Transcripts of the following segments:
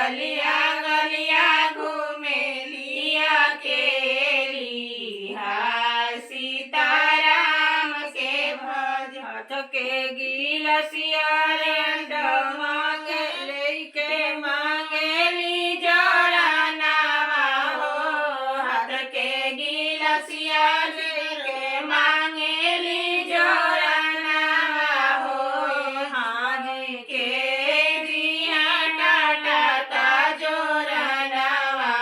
गलिया गलिया घूमेलिया केली हाय सीताराम के भज हाथ के गिलसिया रे डमा के लेके मांगेली जोड़ा नावा हो हाथ के गिलसिया लेके मांगेली जोड़ा नावा हो हाजी के दिया टाटा ता जोड़ा नावा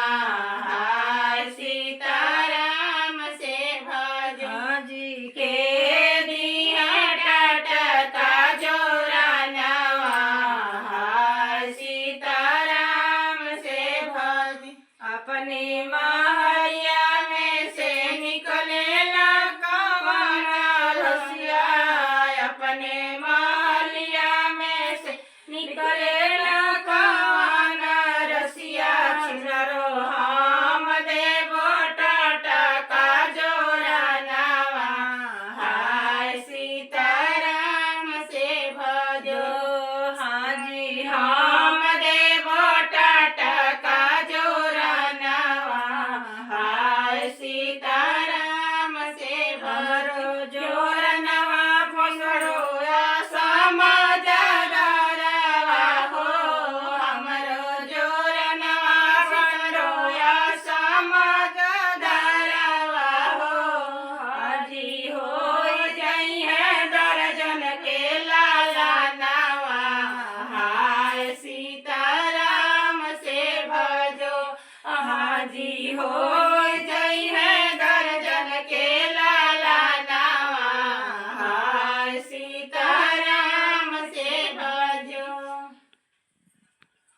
हाय सीताराम से भज हाजी के दिया टाटा ता जोड़ा नावा हाय सीताराम से भज अपने महलिया में से निकलेला कवन रसिया अपने महलिया में से निकले